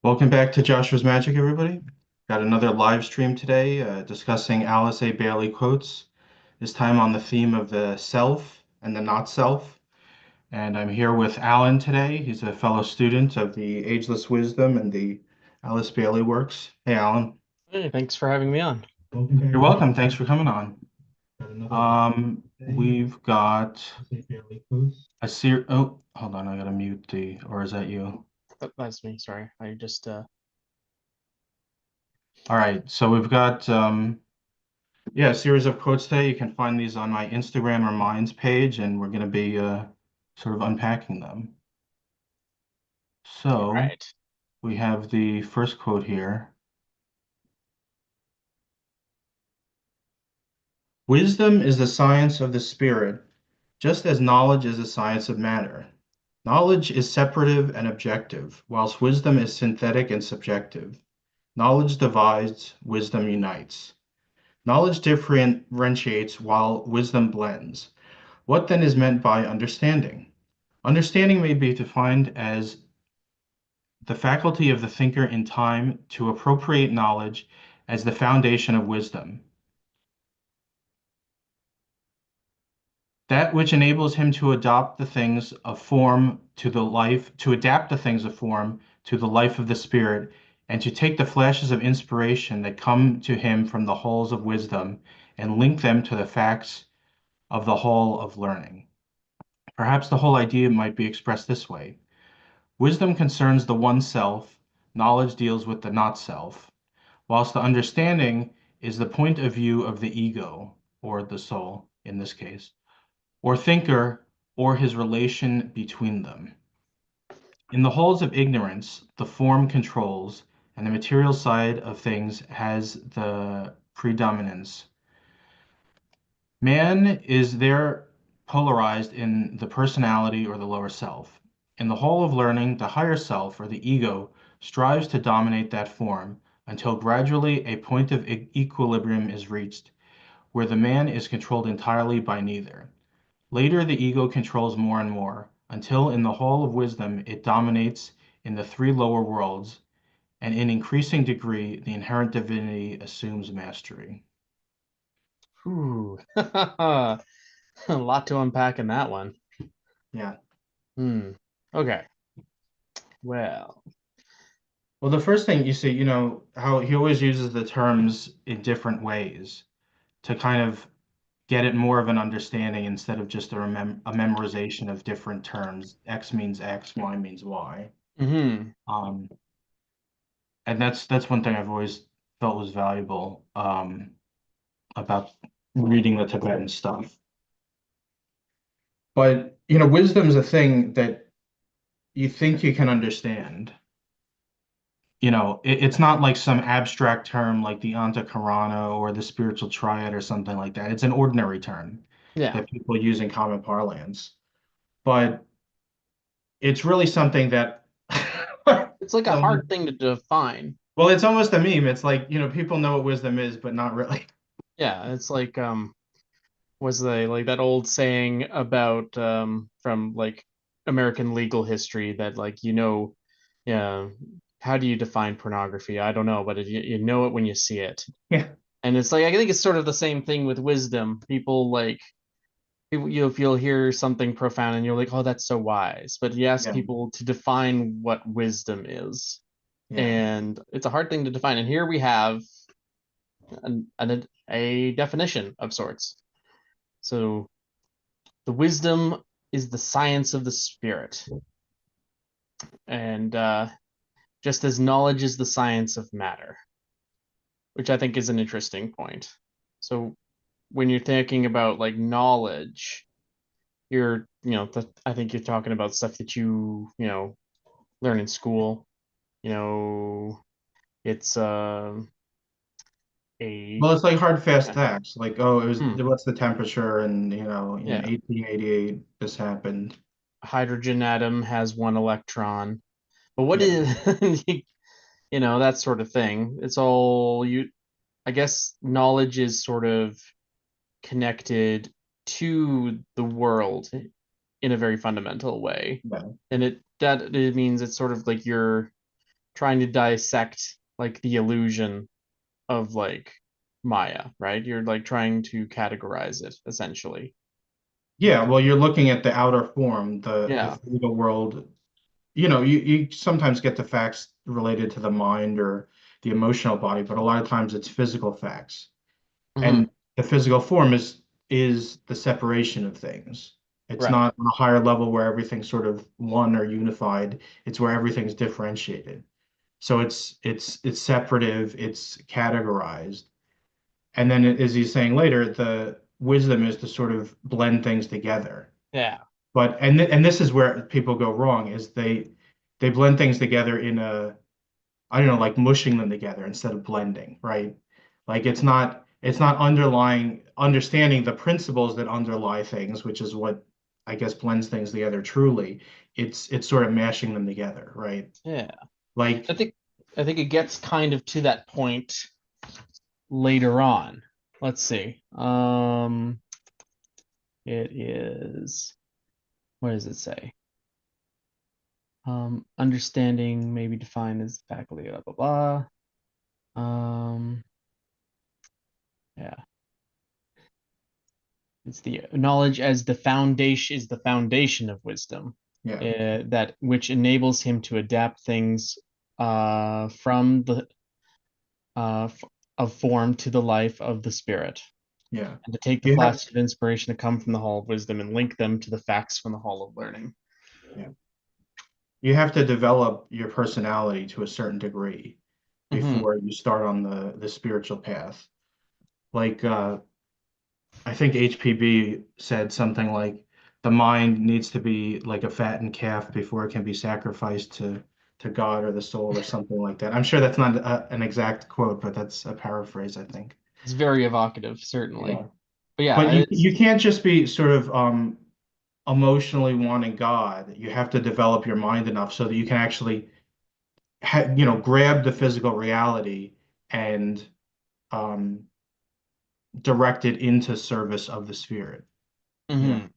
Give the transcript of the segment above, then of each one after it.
Welcome back to Joshua's Magic, everybody. Got another live stream today discussing Alice A. Bailey quotes, this time on the theme of the self and the not self. And I'm here with Alan today. He's a fellow student of the Ageless Wisdom and the Alice Bailey works. Hey, Alan. Hey, thanks for having me on. You're welcome. Thanks for coming on. We've got a series. Oh, hold on. I gotta mute the, or is that you? That's me. Sorry. I just All right. So we've got yeah, a series of quotes today. You can find these on my Instagram or Minds page, and we're going to be sort of unpacking them. all So right. we have the first quote here. Wisdom is the science of the spirit, just as knowledge is the science of matter. Knowledge is separative and objective, whilst wisdom is synthetic and subjective. Knowledge divides, wisdom unites. Knowledge differentiates while wisdom blends. What then is meant by understanding? Understanding may be defined as the faculty of the thinker in time to appropriate knowledge as the foundation of wisdom, that which enables him to adopt the things of form to the life, to adapt the things of form to the life of the spirit, and to take the flashes of inspiration that come to him from the halls of wisdom and link them to the facts of the hall of learning. Perhaps the whole idea might be expressed this way. Wisdom concerns the one self, knowledge deals with the not self, whilst the understanding is the point of view of the ego, or the soul in this case, or thinker, or his relation between them. In the halls of ignorance, the form controls, and the material side of things has the predominance. Man is there polarized in the personality or the lower self. In the hall of learning, the higher self or the ego strives to dominate that form until gradually a point of equilibrium is reached where the man is controlled entirely by neither. Later, the ego controls more and more until in the hall of wisdom it dominates in the three lower worlds, and in increasing degree, the inherent divinity assumes mastery. Ooh. A lot to unpack in that one. Yeah. Hmm. Okay. Well. Well, the first thing you see, how he always uses the terms in different ways to kind of get it more of an understanding instead of just a memorization of different terms. X means X, Y means Y. Hmm. Um, and that's one thing I've always felt was valuable about reading the Tibetan stuff. But, wisdom is a thing that you think you can understand. It's not like some abstract term like the Antakarana or the spiritual triad or something like that. It's an ordinary term Yeah. that people use in common parlance. But it's really something that It's like it's a almost, hard thing to define. well, it's almost a meme. It's like, people know what wisdom is, but not really. Yeah, it's like was they like that old saying about from like American legal history that yeah, how do you define pornography? I don't know, but you know it when you see it. Yeah, And it's like I think it's sort of the same thing with wisdom. People like if you'll hear something profound and you're like, oh, that's so wise. But you ask yeah, people to define what wisdom is, yeah. and it's a hard thing to define. And here we have a definition of sorts. So the wisdom is the science of the spirit, and just as knowledge is the science of matter, which I think is an interesting point. So when you're thinking about like knowledge, I think you're talking about stuff that learn in school. You know, it's a Well, it's like hard, fast yeah, facts. Like, oh, hmm, what's the temperature? And, in yeah. 1888, this happened. Hydrogen atom has one electron, but what Yeah, is that sort of thing? It's all you. I guess knowledge is sort of connected to the world in a very fundamental way, yeah, and it means it's sort of like you're trying to dissect like the illusion of like Maya, right? You're like trying to categorize it essentially. Yeah, well, you're looking at the outer form, the Yeah. physical world. You sometimes get the facts related to the mind or the emotional body, but a lot of times it's physical facts. Hmm. And the physical form is the separation of things. It's Right. not on a higher level where everything's sort of one or unified. It's where everything's differentiated. So it's separative, it's categorized. And then as he's saying later, the wisdom is to sort of blend things together. Yeah. But and this is where people go wrong is they blend things together in a I don't know, like mushing them together instead of blending, right? Like it's not underlying understanding the principles that underlie things, which is what I guess blends things together truly. It's sort of mashing them together, right? Yeah. Like I think I think it gets kind of to that point later on. Let's see. It is, what does it say? Understanding may be defined as faculty, blah blah blah. Yeah, it's the knowledge as the foundation of wisdom, yeah, that which enables him to adapt things from the f- of form to the life of the spirit, yeah. and to take the You have flashes of inspiration that come from the hall of wisdom and link them to the facts from the hall of learning. yeah. You have to develop your personality to a certain degree Hmm. before you start on the spiritual path. Like I think HPB said something like the mind needs to be like a fattened calf before it can be sacrificed to God or the soul or something like that. I'm sure that's not an exact quote, but that's a paraphrase, I think. It's very evocative, certainly. Yeah. But yeah, But you it's you can't just be sort of emotionally wanting God. You have to develop your mind enough so that you can actually grab the physical reality and um, direct it into service of the spirit. You know. mhm.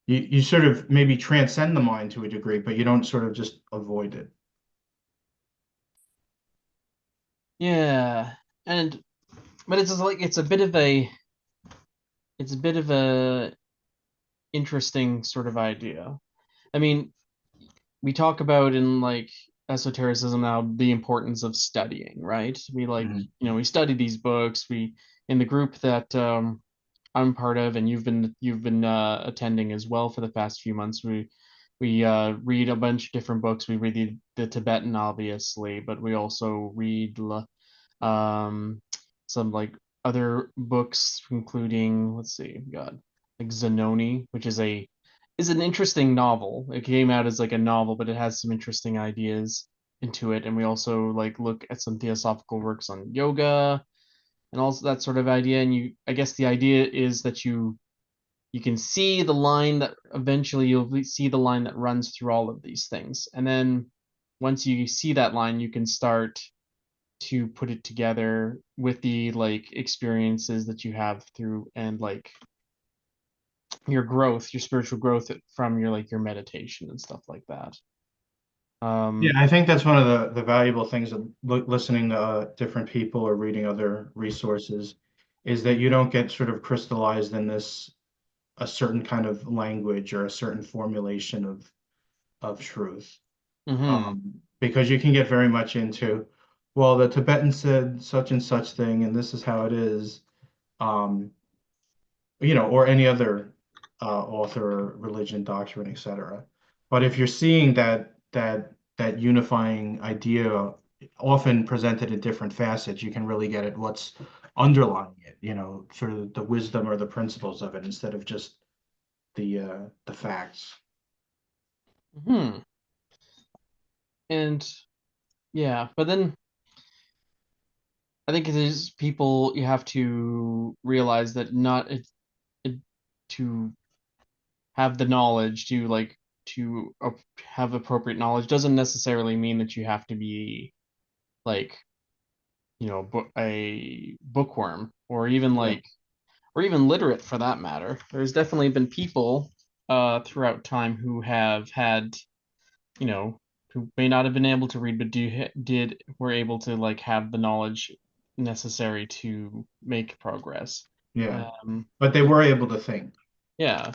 You sort of maybe transcend the mind to a degree, but you don't sort of just avoid it. Yeah, and but it's just like it's a bit of a interesting sort of idea. I mean, we talk about in like esotericism now the importance of studying, right? We like, Mhm. we study these books. We in the group that I'm part of, and you've been attending as well for the past few months. We read a bunch of different books. We read the Tibetan, obviously, but we also read um, some like other books, including, let's see, God, like Zanoni, which is an interesting novel. It came out as like a novel, but it has some interesting ideas into it. And we also like look at some theosophical works on yoga and also that sort of idea. And I guess the idea is that you can see the line that eventually you'll see the line that runs through all of these things. And then once you see that line, you can start to put it together with the like experiences that you have through and like your growth, your spiritual growth from your like your meditation and stuff like that. Yeah, Um, I think that's one of the valuable things of listening to different people or reading other resources is that you don't get sort of crystallized in this a certain kind of language or a certain formulation of truth. mhm. Because you can get very much into, well, the Tibetan said such and such thing, and this is how it is. Um, or any other author, or religion, doctrine, etc. But if you're seeing that unifying idea often presented in different facets, you can really get at what's underlying it, sort of the wisdom or the principles of it instead of just the facts. Mhm. And yeah, but then I think it is people you have to realize that not it to have the knowledge to like to have appropriate knowledge doesn't necessarily mean that you have to be like a bookworm or even Yeah. like or even literate for that matter. There's definitely been people throughout time who have had, you know, who may not have been able to read, but did were able to like have the knowledge necessary to make progress. Yeah. Um, But they were able to think. yeah.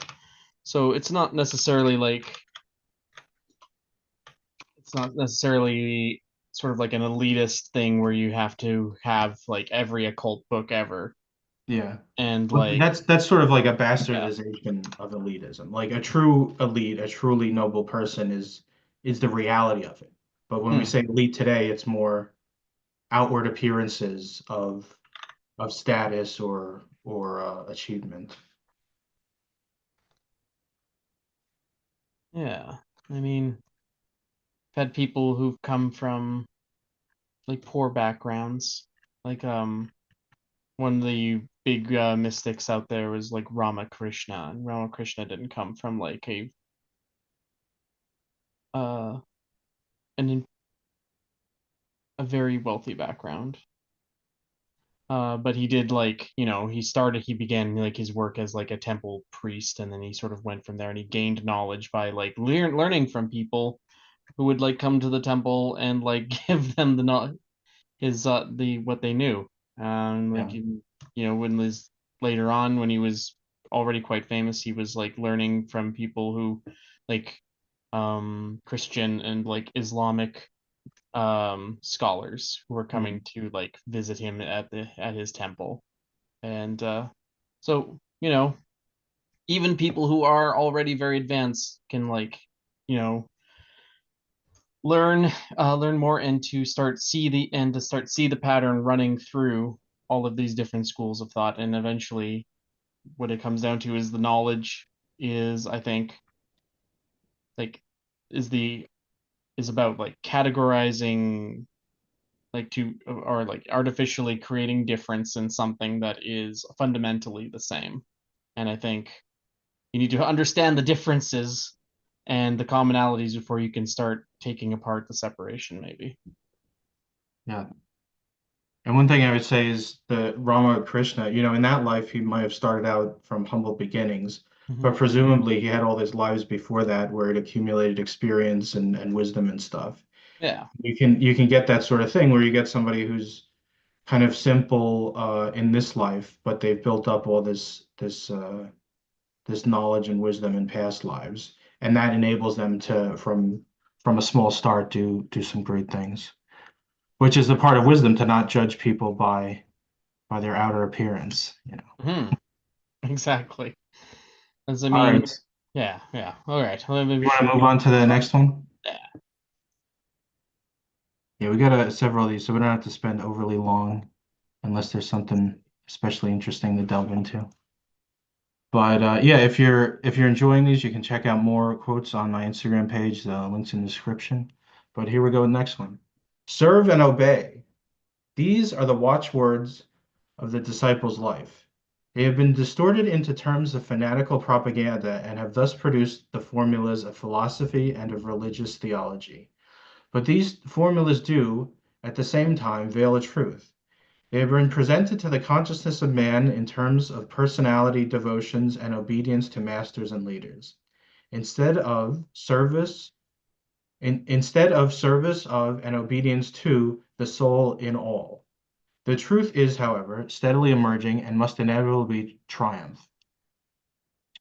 So it's not necessarily sort of like an elitist thing where you have to have like every occult book ever. Yeah. And But like, that's sort of like a yeah. bastardization of elitism. Like a true elite, a truly noble person is the reality of it. But when we Hmm. say elite today, it's more outward appearances of status or achievement. Yeah. I mean, I've had people who've come from like poor backgrounds. Like one of the big mystics out there was like Ramakrishna, and Ramakrishna didn't come from like uh an a very wealthy background. But he did like, he began like his work as like a temple priest, and then he sort of went from there, and he gained knowledge by like learning from people who would like come to the temple and like give them the what they knew. Yeah. When Liz later on, when he was already quite famous, he was like learning from people who like Christian and like Islamic scholars who were coming Mm. to like visit him at his temple. And so, even people who are already very advanced can like, you know, learn more and to start see the pattern running through all of these different schools of thought. And eventually what it comes down to is the knowledge is, I think, like is the is about like categorizing like to or like artificially creating difference in something that is fundamentally the same. And I think you need to understand the differences and the commonalities before you can start taking apart the separation, maybe. Yeah. And one thing I would say is the Rama Krishna, in that life he might have started out from humble beginnings, Mm-hmm. but presumably he had all his lives before that where it accumulated experience and wisdom and stuff. Yeah. You can get that sort of thing where you get somebody who's kind of simple in this life, but they've built up all this knowledge and wisdom in past lives, and that enables them to from a small start do some great things, which is the part of wisdom to not judge people by their outer appearance. Hmm. Exactly. As I All mean, right. yeah, yeah. All right. Well, maybe we You want should to move on to the move on. next one? Yeah. Yeah, we got several of these, so we don't have to spend overly long unless there's something especially interesting to delve into. But yeah, if you're enjoying these, you can check out more quotes on my Instagram page. The link's in the description. But here we go with the next one. Serve and obey. These are the watchwords of the disciples' life. They have been distorted into terms of fanatical propaganda and have thus produced the formulas of philosophy and of religious theology. But these formulas do, at the same time, veil a truth. They have been presented to the consciousness of man in terms of personality, devotions, and obedience to masters and leaders. Instead of service, instead of service of and obedience to the soul in all. The truth is, however, steadily emerging and must inevitably triumph.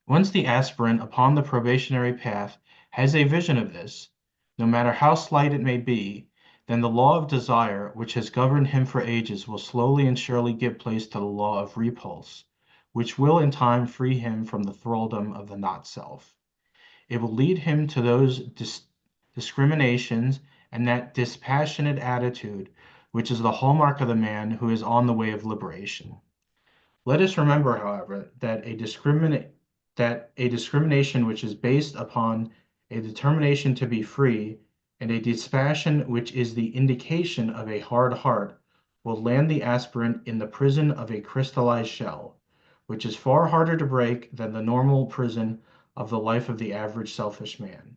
Once the aspirant upon the probationary path has a vision of this, no matter how slight it may be, then the law of desire, which has governed him for ages, will slowly and surely give place to the law of repulse, which will in time free him from the thraldom of the not self. It will lead him to those discriminations and that dispassionate attitude which is the hallmark of the man who is on the way of liberation. Let us remember, however, that a discrimination which is based upon a determination to be free and a dispassion which is the indication of a hard heart will land the aspirant in the prison of a crystallized shell, which is far harder to break than the normal prison of the life of the average selfish man.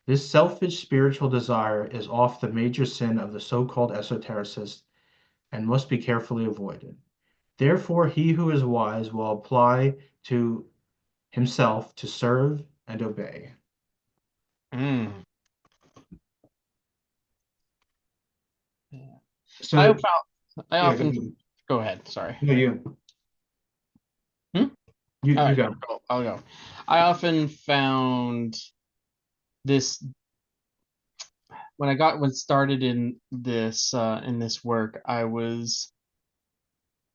This selfish spiritual desire is oft the major sin of the so-called esotericist and must be carefully avoided. Therefore, he who is wise will apply to himself to serve and obey. Mm. I So found I yeah, go often ahead. go ahead. Sorry. No, you. Hmm? You All you right, go. I'll go. I often found this when I got when started in this work, I was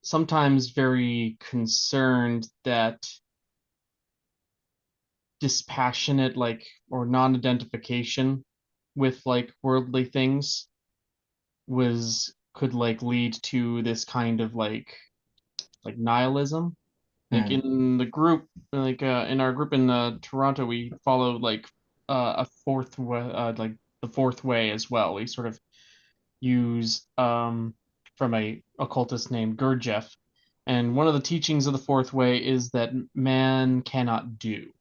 sometimes very concerned that dispassionate or non-identification with worldly things was could lead to this kind of nihilism. Like Hmm. in the group, in our group in Toronto, we follow a fourth way, the fourth way as well. We sort of use from a occultist named Gurdjieff, and one of the teachings of the fourth way is that man cannot do,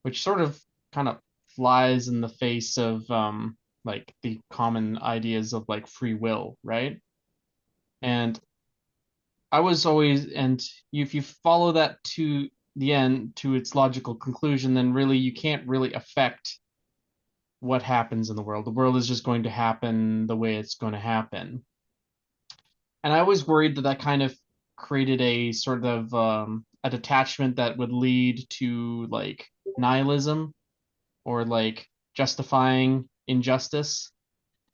which sort of kind of flies in the face of the common ideas of free will, right? And I was always, and if you follow that to the end, to its logical conclusion, then really you can't really affect what happens in the world. The world is just going to happen the way it's going to happen. And I was worried that that kind of created a sort of a detachment that would lead to nihilism or justifying injustice.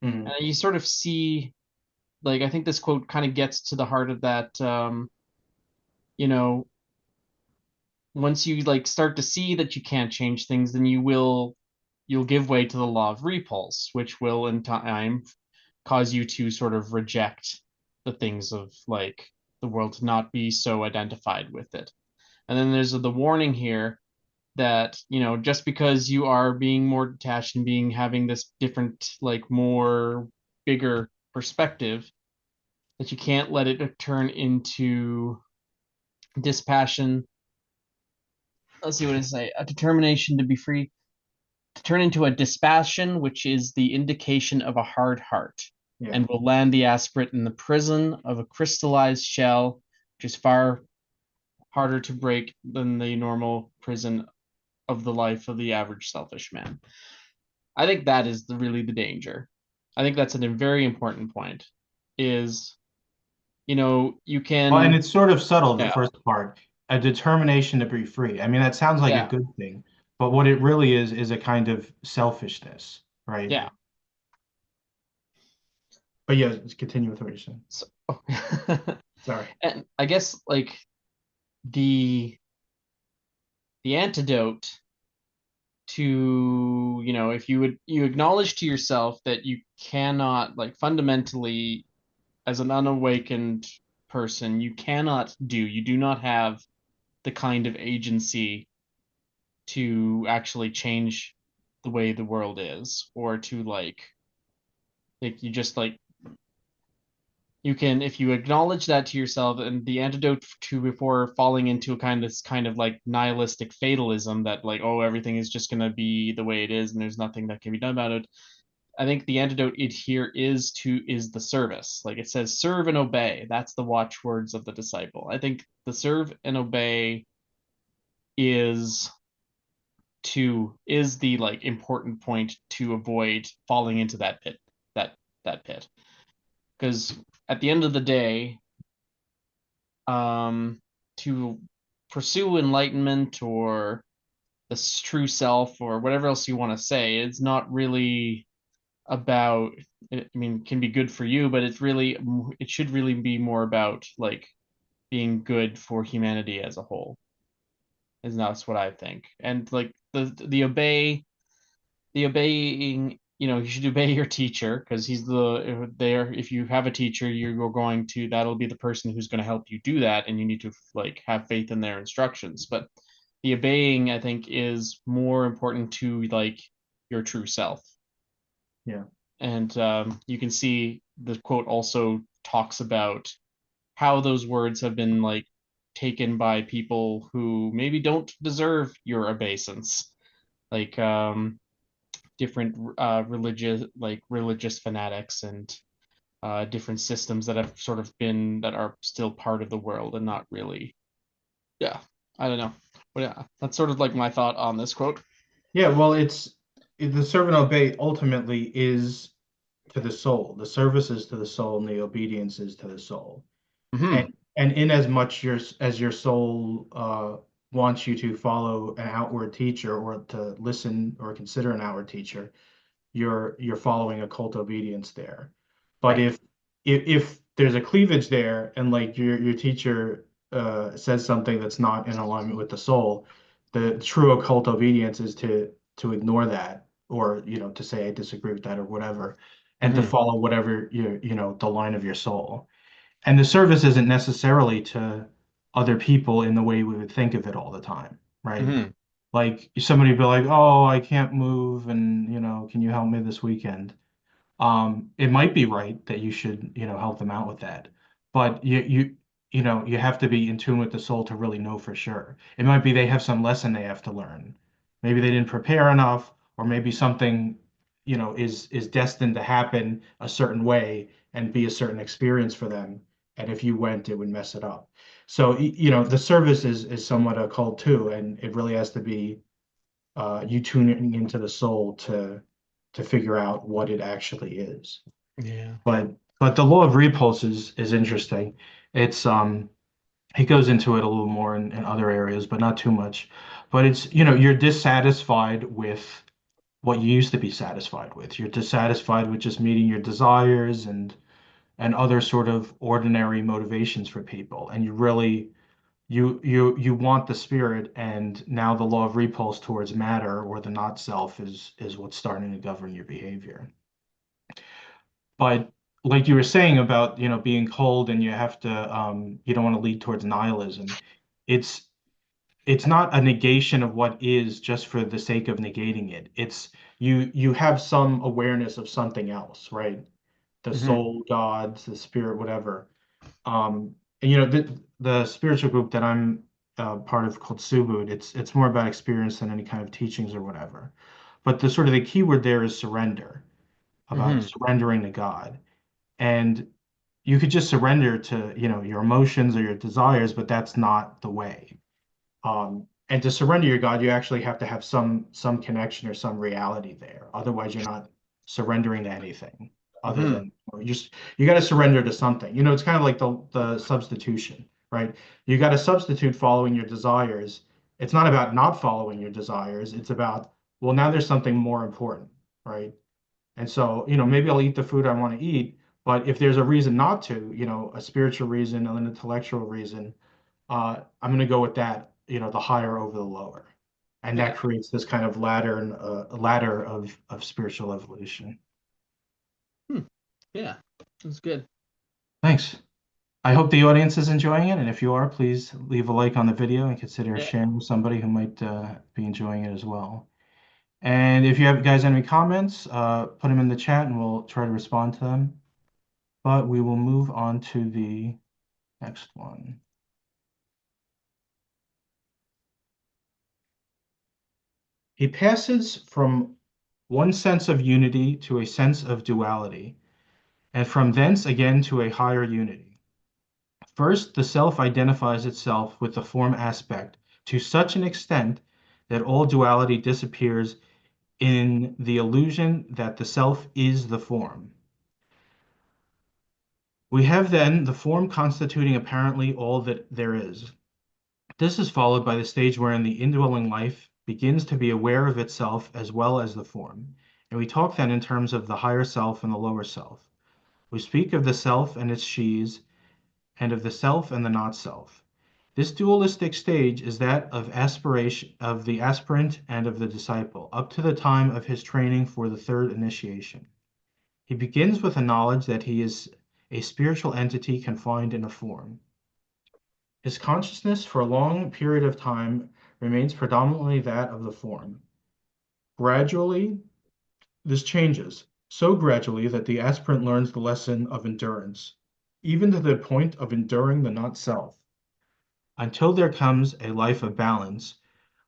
Hmm. And you sort of see, I think this quote kind of gets to the heart of that. You know, once you start to see that you can't change things, then you'll give way to the law of repulse, which will in time cause you to sort of reject the things of the world, to not be so identified with it. And then there's the warning here that just because you are being more detached and being having this different more bigger perspective, that you can't let it turn into dispassion. Let's see what I say. A determination to be free, to turn into a dispassion, which is the indication of a hard heart, Yeah. and will land the aspirate in the prison of a crystallized shell, which is far harder to break than the normal prison of the life of the average selfish man. I think that is really the danger. I think that's a very important point. Is you Well, and can, it's sort of subtle, the yeah, first part, a determination to be free. I mean, that sounds like a yeah, good thing, but what it really is a kind of selfishness, right? yeah. But yeah, let's continue with what you're saying. So, Sorry. and I guess the the antidote to if you acknowledge to yourself that you cannot fundamentally, as an unawakened person, you do not have the kind of agency to actually change the way the world is, or to you just you can, if you acknowledge that to yourself. And the antidote to, before falling into a kind of nihilistic fatalism that oh, everything is just going to be the way it is and there's nothing that can be done about it, I think the antidote it here is the service. Like it says, serve and obey. That's the watchwords of the disciple. I think the serve and obey is is the important point to avoid falling into that pit, that that pit. Because at the end of the day, to pursue enlightenment or the true self or whatever else you want to say, it's not really about, I mean, it can be good for you, but it should really be more about being good for humanity as a whole. And that's what I think. And the obeying, you should obey your teacher, because he's the there. If you have a teacher, you're going to, that'll be the person who's going to help you do that, and you need to have faith in their instructions. But the obeying, I think, is more important to your true self. Yeah. And you can see the quote also talks about how those words have been taken by people who maybe don't deserve your obeisance, like different religious fanatics and different systems that have sort of been, that are still part of the world and not really. Yeah, I don't know, but yeah, that's sort of my thought on this quote. Yeah, well, the serve and obey ultimately is to the soul. The service is to the soul, and the obedience is to the soul. And Hmm. in as much as your soul wants you to follow an outward teacher or to listen or consider an outward teacher, you're following a cult obedience there. But Right. if there's a cleavage there and like your teacher says something that's not in alignment with the soul, the true occult obedience is to ignore that or to say I disagree with that or whatever, and to Hmm. follow whatever the line of your soul. And the service isn't necessarily to other people in the way we would think of it all the time, right? Hmm. Like somebody be like, "Oh, I can't move, and can you help me this weekend?" It might be right that you should, help them out with that, but you have to be in tune with the soul to really know for sure. It might be they have some lesson they have to learn. Maybe they didn't prepare enough, or maybe something, is destined to happen a certain way and be a certain experience for them. And if you went, it would mess it up. So, the service is somewhat occult too, and it really has to be you tuning into the soul to figure out what it actually is. Yeah. But the law of repulse is interesting. It's he goes into it a little more in other areas, but not too much. But it's you're dissatisfied with what you used to be satisfied with. You're dissatisfied with just meeting your desires and other sort of ordinary motivations for people, and you really you want the spirit, and now the law of repulse towards matter or the not self is what's starting to govern your behavior. But like you were saying about being cold and you have to you don't want to lead towards nihilism. it's it's not a negation of what is just for the sake of negating it. It's you have some awareness of something else, right? The Hmm. soul, gods, the spirit, whatever. And the spiritual group that I'm part of called Subud, it's more about experience than any kind of teachings or whatever. But the sort of the key word there is surrender, about Hmm. surrendering to God. And you could just surrender to, your emotions or your desires, but that's not the way. And to surrender your God, you actually have to have some connection or some reality there. Otherwise, you're not surrendering to anything other Hmm. than or you got to surrender to something. It's kind of like the substitution, right? You got to substitute following your desires. It's not about not following your desires. It's about, well, now there's something more important, right? And so, maybe I'll eat the food I want to eat, but if there's a reason not to, a spiritual reason, an intellectual reason, I'm going to go with that, the higher over the lower. And that Yeah. creates this kind of ladder and ladder of spiritual evolution. Hmm. Yeah. That's good. Thanks. I hope the audience is enjoying it. And if you are, please leave a like on the video and consider Yeah. sharing with somebody who might be enjoying it as well. And if you have guys any comments, put them in the chat and we'll try to respond to them. But we will move on to the next one. He passes from one sense of unity to a sense of duality, and from thence again to a higher unity. First, the self identifies itself with the form aspect to such an extent that all duality disappears in the illusion that the self is the form. We have then the form constituting apparently all that there is. This is followed by the stage wherein the indwelling life begins to be aware of itself as well as the form. And we talk then in terms of the higher self and the lower self. We speak of the self and its sheaths, and of the self and the not self. This dualistic stage is that of aspiration of the aspirant and of the disciple, up to the time of his training for the third initiation. He begins with a knowledge that he is a spiritual entity confined in a form. His consciousness for a long period of time remains predominantly that of the form. Gradually, this changes, so gradually that the aspirant learns the lesson of endurance, even to the point of enduring the not self, until there comes a life of balance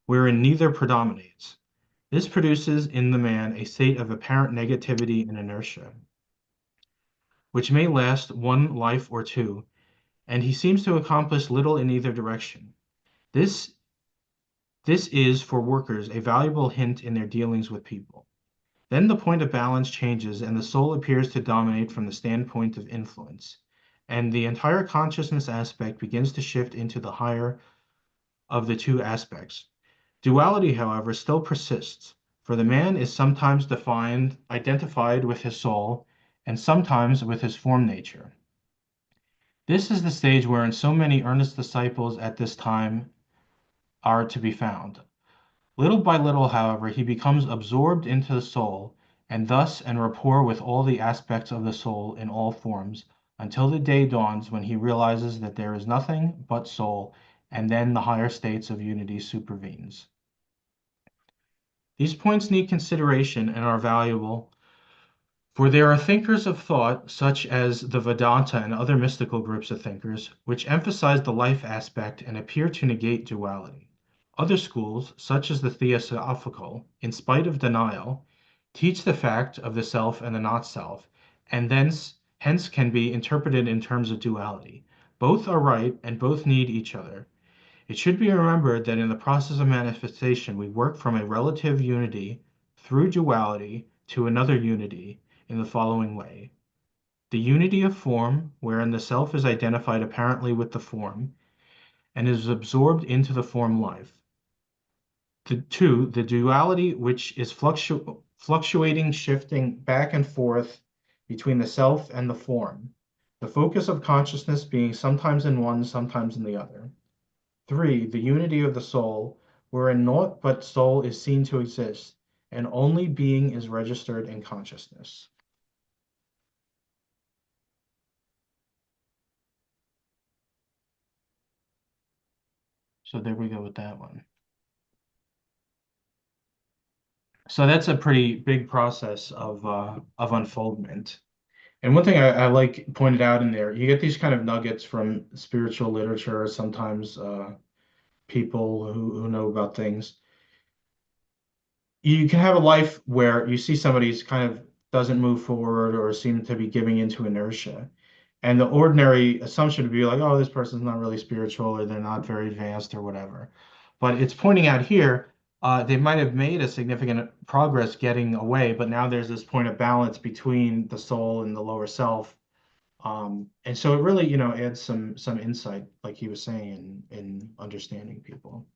wherein neither predominates. This produces in the man a state of apparent negativity and inertia, which may last one life or two, and he seems to accomplish little in either direction. This is for workers a valuable hint in their dealings with people. Then the point of balance changes and the soul appears to dominate from the standpoint of influence. And the entire consciousness aspect begins to shift into the higher of the two aspects. Duality, however, still persists, for the man is sometimes identified with his soul, and sometimes with his form nature. This is the stage wherein so many earnest disciples at this time are to be found. Little by little, however, he becomes absorbed into the soul, and thus en rapport with all the aspects of the soul in all forms, until the day dawns when he realizes that there is nothing but soul, and then the higher states of unity supervenes. These points need consideration and are valuable, for there are thinkers of thought, such as the Vedanta and other mystical groups of thinkers, which emphasize the life aspect and appear to negate duality. Other schools, such as the Theosophical, in spite of denial, teach the fact of the self and the not self, and hence can be interpreted in terms of duality. Both are right and both need each other. It should be remembered that in the process of manifestation, we work from a relative unity through duality to another unity in the following way. The unity of form, wherein the self is identified apparently with the form and is absorbed into the form life. Two, the duality which is fluctuating, shifting back and forth between the self and the form, the focus of consciousness being sometimes in one, sometimes in the other. Three, the unity of the soul, wherein naught but soul is seen to exist, and only being is registered in consciousness. So there we go with that one. So that's a pretty big process of unfoldment. And one thing I like pointed out in there, you get these kind of nuggets from spiritual literature, sometimes people who know about things. You can have a life where you see somebody's kind of doesn't move forward or seem to be giving into inertia. And the ordinary assumption would be like, oh, this person's not really spiritual or they're not very advanced or whatever. But it's pointing out here, they might have made a significant progress getting away, but now there's this point of balance between the soul and the lower self. And so it really, adds some insight, like he was saying, in understanding people.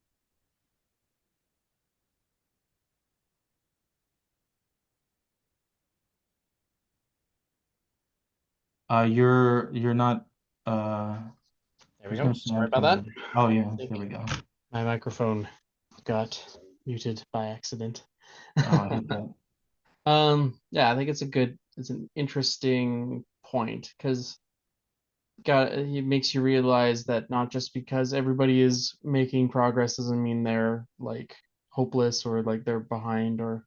You're not. Uh, There we There's go. no Sorry sound about that. coming in. Oh I yeah, think there we go. my microphone got muted by accident. Oh, I hate that. Yeah, I think it's an interesting point because got it makes you realize that not just because everybody is making progress doesn't mean they're like hopeless or like they're behind or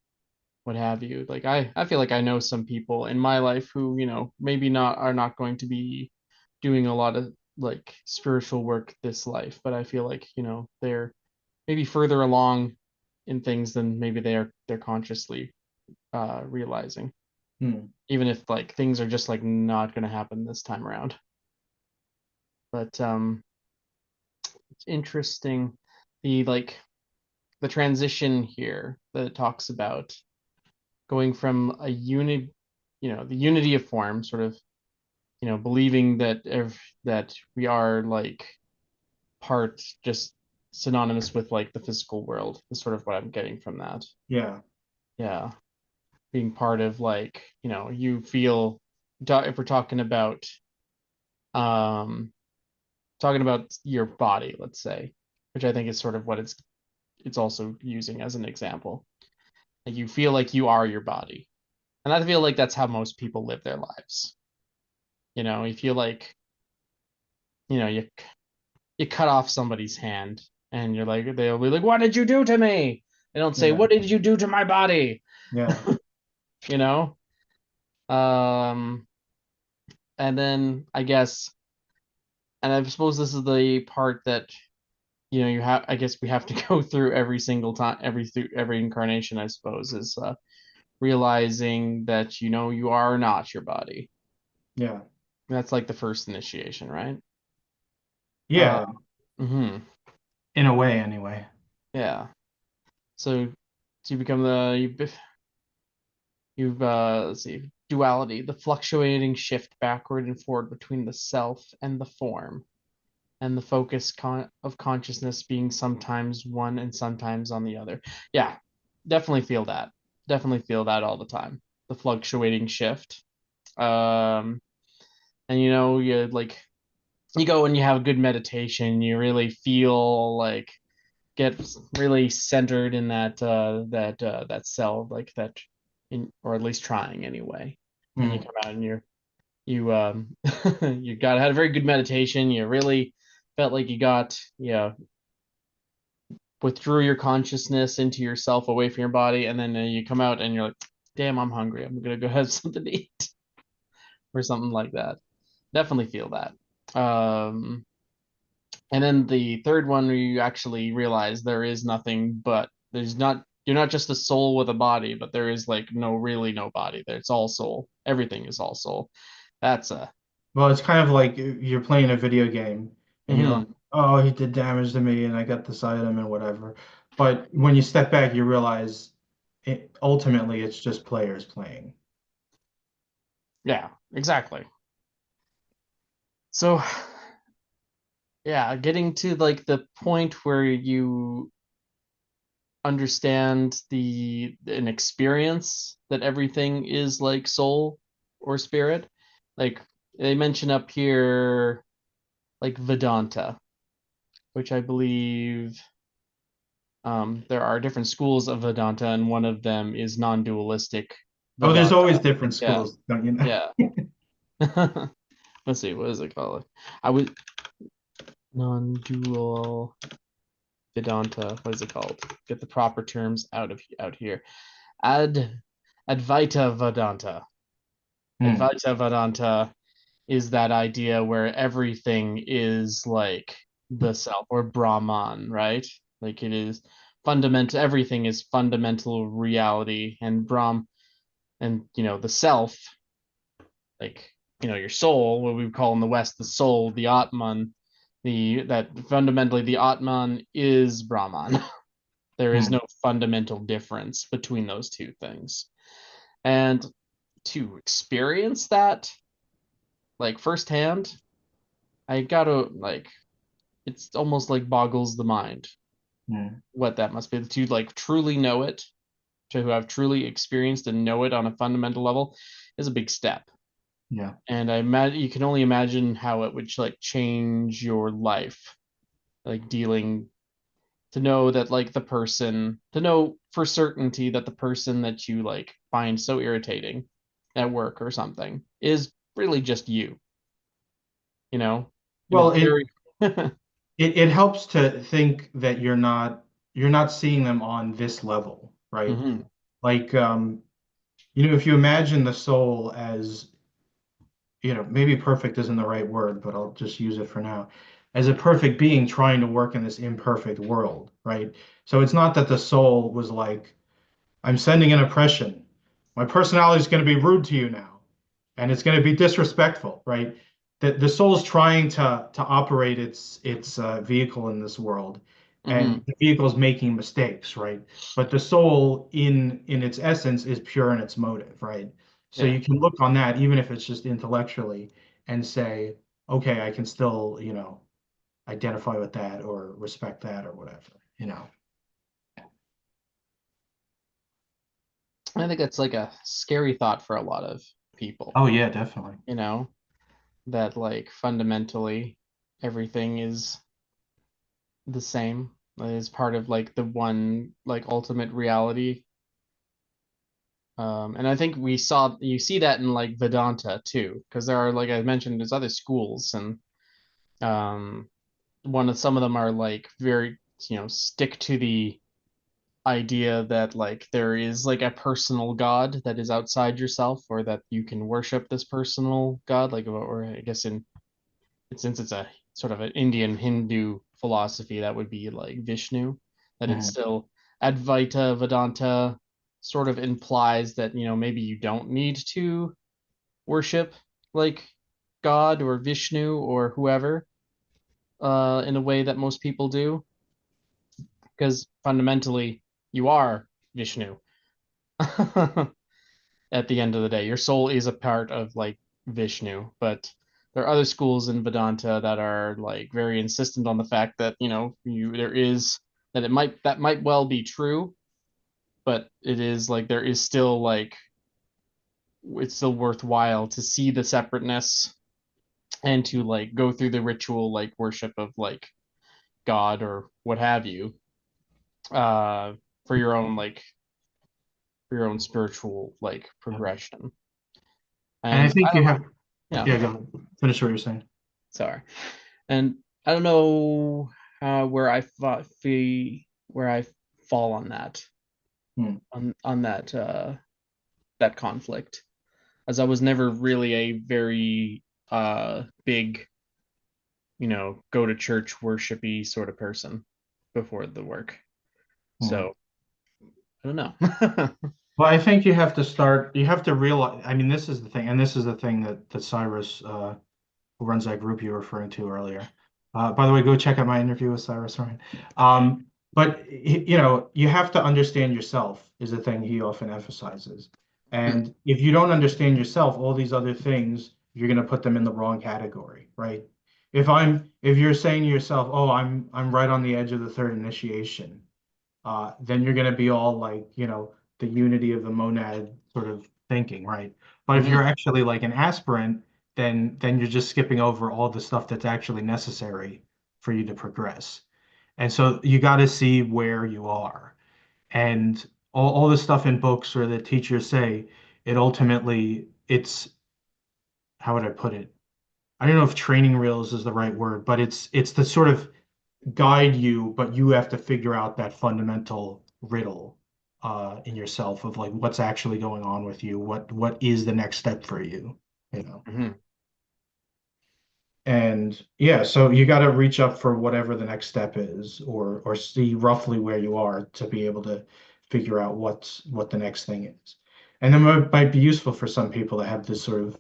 what have you. Like I feel like I know some people in my life who, maybe not are not going to be doing a lot of like spiritual work this life, but I feel like, they're maybe further along in things than maybe they're consciously realizing. Hmm. Even if like things are just like not gonna happen this time around. But it's interesting the transition here that it talks about going from the unity of form, sort of, believing that that we are like part just synonymous with like the physical world is sort of what I'm getting from that. Yeah. Yeah, being part of like, you feel if we're um talking about your body, let's say, which I think is sort of what it's also using as an example. Like you feel like you are your body. And I feel like that's how most people live their lives. You feel like, you know, you cut off somebody's hand and you're like they'll be like, "What did you do to me?" They don't say, Yeah. "What did you do to my body?" Yeah. You know? Um and then I guess and I suppose this is the part that you have I guess we have to go through every single time every incarnation I suppose is realizing that you are not your body. Yeah. That's like the first initiation, right? Uh, Yeah. hmm In a way, anyway. yeah. So you become the You've let's see, duality, the fluctuating shift backward and forward between the self and the form, and the focus of consciousness being sometimes one and sometimes on the other. Yeah, definitely feel that. Definitely feel that all the time. The fluctuating shift. Um, and you like you go and you have a good meditation, you really feel like get really centered in that cell, like that, in, or at least trying anyway. And you Mm. come out and you you got had a very good meditation. You really felt like you got, withdrew your consciousness into yourself away from your body, and then you come out and you're like, damn, I'm hungry, I'm gonna go have something to eat, or something like that. Definitely feel that. And then the third one, where you actually realize there is nothing, but there's not, you're not just a soul with a body, but there is like no body there. It's all soul. Everything is all soul. That's a Well, it's kind of like you're playing a video game and you're like, mhm. oh, he did damage to me and I got this item and whatever. But when you step back, you realize ultimately it's just players playing. Yeah, exactly. So yeah, getting to like the point where you understand the an experience that everything is like soul or spirit. Like they mention up here, like Vedanta, which I believe, there are different schools of Vedanta, and one of them is non-dualistic Oh, there's Vedanta. always different Yeah, schools, don't you know? yeah. Let's see, what is it called? I would non-dual Vedanta. What is it called? Get the proper terms out here. Ad Advaita Vedanta. Hmm. Advaita Vedanta is that idea where everything is like the self, or Brahman, right? Like it is fundamental, everything is fundamental reality, and Brahm, and the self, like your soul, what we would call in the West the soul, the Atman, that fundamentally the Atman is Brahman. There is Hmm. no fundamental difference between those two things. And to experience that like firsthand, I gotta like, it's almost like boggles the mind Hmm. what that must be to like truly know it, to have truly experienced and know it on a fundamental level is a big step. Yeah. And I imagine you can only imagine how it would like change your life, like dealing, to know that like the person, to know for certainty that the person that you like find so irritating at work or something is really just you, you know, in a Well, very mm-hmm, it helps to think that you're not seeing them on this level, right? Like if you imagine the soul as, maybe perfect isn't the right word, but I'll just use it for now, as a perfect being trying to work in this imperfect world, right? So it's not that the soul was like, I'm sending an oppression. My personality is going to be rude to you now, and it's going to be disrespectful, right? The soul's trying to operate its vehicle in this world, mm-hmm, and the vehicle's making mistakes, right? But the soul, in its essence, is pure in its motive, right? So yeah. you can look on that, even if it's just intellectually, and say, okay, I can still, identify with that or respect that or whatever. I think that's like a scary thought for a lot of people, Oh yeah, definitely. you know, that like fundamentally everything is the same, is part of like the one like ultimate reality. And I think you see that in like Vedanta too, because there are, like I mentioned, there's other schools, and um, some of them are like very, stick to the idea that like there is like a personal god that is outside yourself, or that you can worship this personal god, like, or I guess since it's a sort of an Indian Hindu philosophy, that would be like Vishnu. That it's Mhm. still Advaita Vedanta sort of implies that maybe you don't need to worship like God or Vishnu or whoever, in a way that most people do, because fundamentally you are Vishnu. at the end of the day. Your soul is a part of like Vishnu, but there are other schools in Vedanta that are like very insistent on the fact that, you there is that it might that might well be true, but it is like there is still like it's still worthwhile to see the separateness and to like go through the ritual like worship of like God or what have you, uh for your own like for your own spiritual like progression. And I And I think don't you know. have, Yeah, yeah, go ahead. Finish what you're saying. sorry. And I don't know where where I fall on that Hmm. on that that conflict, as I was never really a very big, go to church worshipy sort of person before the work. Hmm. So I don't know. Well, I think you have to start, you have to realize, I mean, this is the thing, and this is the thing that Cyrus, who runs that group you were referring to earlier. By the way, go check out my interview with Cyrus Ryan. But you have to understand yourself is the thing he often emphasizes. And if you don't understand yourself, all these other things, you're going to put them in the wrong category, right? If you're saying to yourself, "Oh, I'm right on the edge of the third initiation," then you're going to be all like, the unity of the monad sort of thinking, right? But if Mhm. you're actually like an aspirant, then you're just skipping over all the stuff that's actually necessary for you to progress. And so you got to see where you are. And all the stuff in books or the teachers say, it's, how would I put it? I don't know if training reels is the right word, but it's the sort of guide you, but you have to figure out that fundamental riddle in yourself of like what's actually going on with you, what is the next step for you, you know. Mhm. And yeah, so you got to reach up for whatever the next step is, or see roughly where you are to be able to figure out what the next thing is. And then it might be useful for some people to have this sort of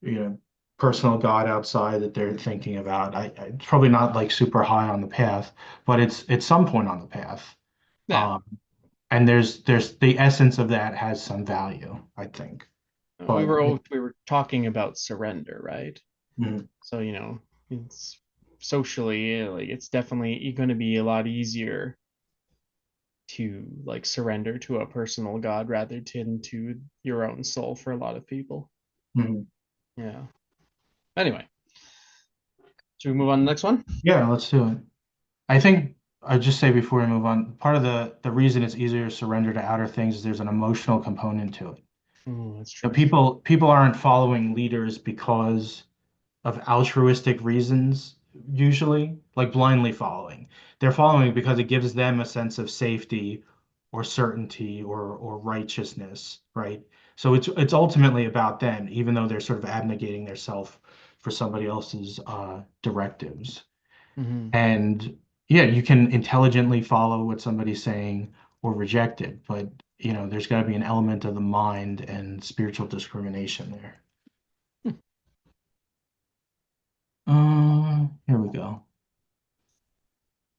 you know personal God outside that they're thinking about. It's probably not like super high on the path, but it's some point on the path. Yeah. Um, and there's the essence of that has some value, I think. we But were we were talking about surrender, right? mm, So, it's socially like it's definitely going to be a lot easier to like surrender to a personal God rather than to your own soul for a lot of people. mm, Yeah. Anyway, should we move on to the next one? yeah, let's do it. I think I just say before we move on, part of the reason it's easier to surrender to outer things is there's an emotional component to it. Oh, that's You know, true. people aren't following leaders because of altruistic reasons, usually, like blindly following. They're following because it gives them a sense of safety or certainty or righteousness, right? So it's ultimately about them, even though they're sort of abnegating their self for somebody else's directives. Hmm. And yeah, you can intelligently follow what somebody's saying or reject it, but there's got to be an element of the mind and spiritual discrimination there. Here we go.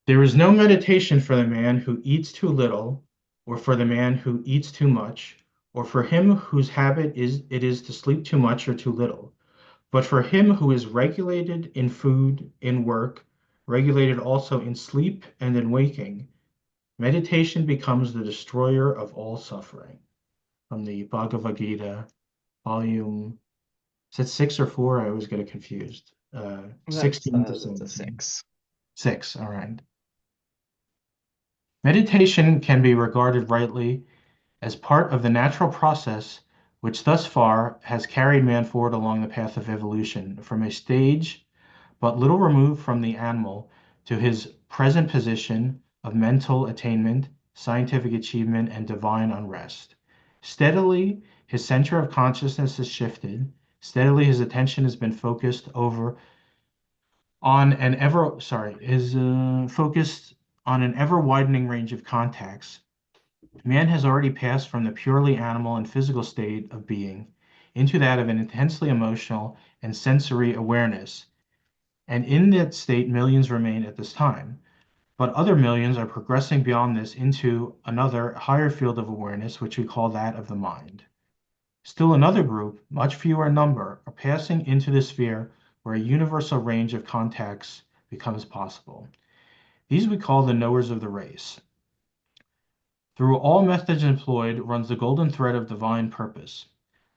There is no meditation for the man who eats too little, or for the man who eats too much, or for him whose habit it is to sleep too much or too little, but for him who is regulated in food, in work, regulated also in sleep and in waking. Meditation becomes the destroyer of all suffering. From the Bhagavad Gita, volume, is it six or four? I always get it confused. 16 to That's a 17. six. Six, all right. Meditation can be regarded rightly as part of the natural process which thus far has carried man forward along the path of evolution from a stage but little removed from the animal to his present position of mental attainment, scientific achievement, and divine unrest. Steadily, his center of consciousness has shifted. Steadily, his attention has been focused over on an ever sorry is focused on an ever widening range of contacts. Man has already passed from the purely animal and physical state of being into that of an intensely emotional and sensory awareness, and in that state millions remain at this time. But other millions are progressing beyond this into another higher field of awareness, which we call that of the mind. Still another group, much fewer in number, are passing into the sphere where a universal range of contacts becomes possible. These we call the knowers of the race. Through all methods employed runs the golden thread of divine purpose,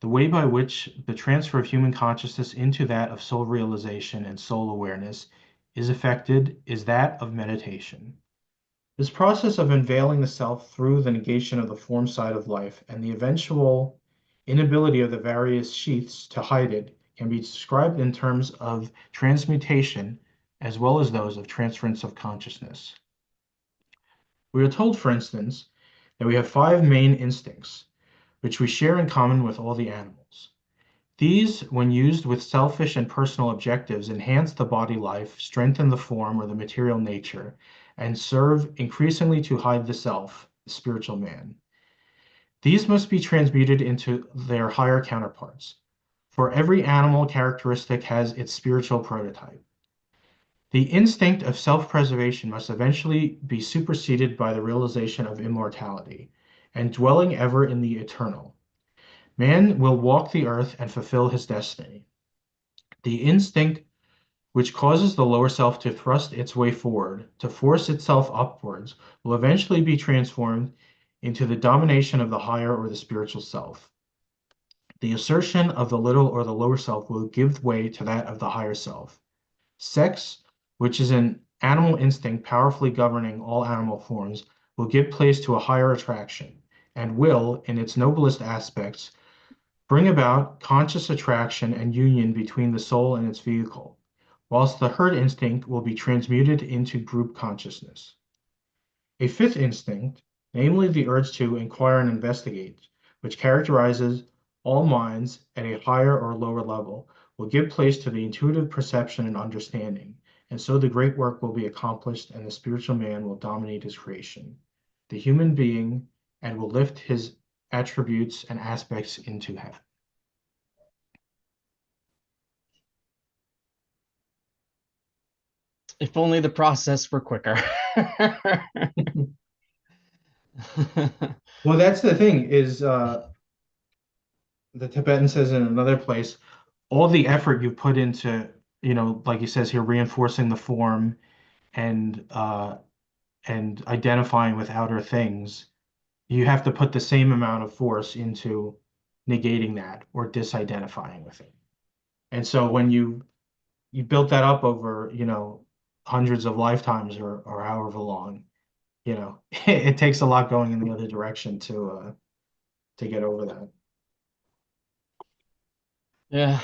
the way by which the transfer of human consciousness into that of soul realization and soul awareness is effected is that of meditation. This process of unveiling the self through the negation of the form side of life and the eventual inability of the various sheaths to hide it can be described in terms of transmutation as well as those of transference of consciousness. We are told, for instance, that we have five main instincts, which we share in common with all the animals. These, when used with selfish and personal objectives, enhance the body life, strengthen the form or the material nature, and serve increasingly to hide the self, the spiritual man. These must be transmuted into their higher counterparts, for every animal characteristic has its spiritual prototype. The instinct of self preservation must eventually be superseded by the realization of immortality and dwelling ever in the eternal. Man will walk the earth and fulfill his destiny. The instinct which causes the lower self to thrust its way forward, to force itself upwards, will eventually be transformed into the domination of the higher or the spiritual self. The assertion of the little or the lower self will give way to that of the higher self. Sex, which is an animal instinct powerfully governing all animal forms, will give place to a higher attraction, and will, in its noblest aspects, bring about conscious attraction and union between the soul and its vehicle, whilst the herd instinct will be transmuted into group consciousness. A fifth instinct, namely the urge to inquire and investigate, which characterizes all minds at a higher or lower level, will give place to the intuitive perception and understanding, and so the great work will be accomplished and the spiritual man will dominate his creation, the human being, and will lift his attributes and aspects into heaven. If only the process were quicker. Well, that's the thing is the Tibetan says in another place, all the effort you put into, like he says here, reinforcing the form and identifying with outer things, you have to put the same amount of force into negating that or disidentifying with it. And so when you built that up over, hundreds of lifetimes or however long, it takes a lot going in the other direction to get over that. Yeah.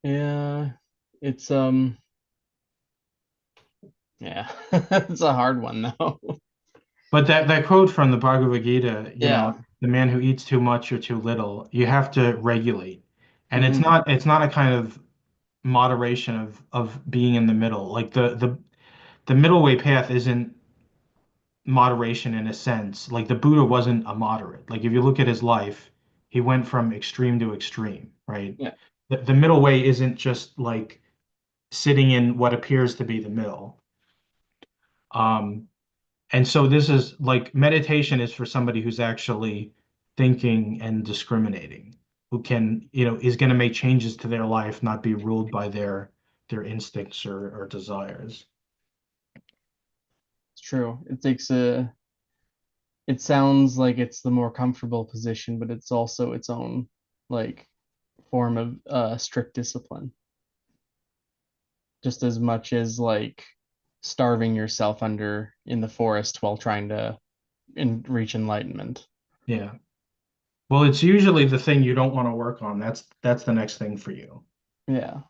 Yeah. It's yeah. It's a hard one though. But that quote from the Bhagavad Gita, Yeah. the man who eats too much or too little, you have to regulate. And it's Hmm. not a kind of moderation of being in the middle. Like the middle way path isn't moderation in a sense. Like the Buddha wasn't a moderate. Like if you look at his life, he went from extreme to extreme, right? Yeah. The middle way isn't just like sitting in what appears to be the middle. Um, And so this is like meditation is for somebody who's actually thinking and discriminating, who can, is going to make changes to their life, not be ruled by their instincts or desires. It's true. It sounds like it's the more comfortable position, but it's also its own like form of strict discipline, just as much as like starving yourself under in the forest while trying to reach enlightenment. Yeah. Well, it's usually the thing you don't want to work on. That's the next thing for you. Yeah.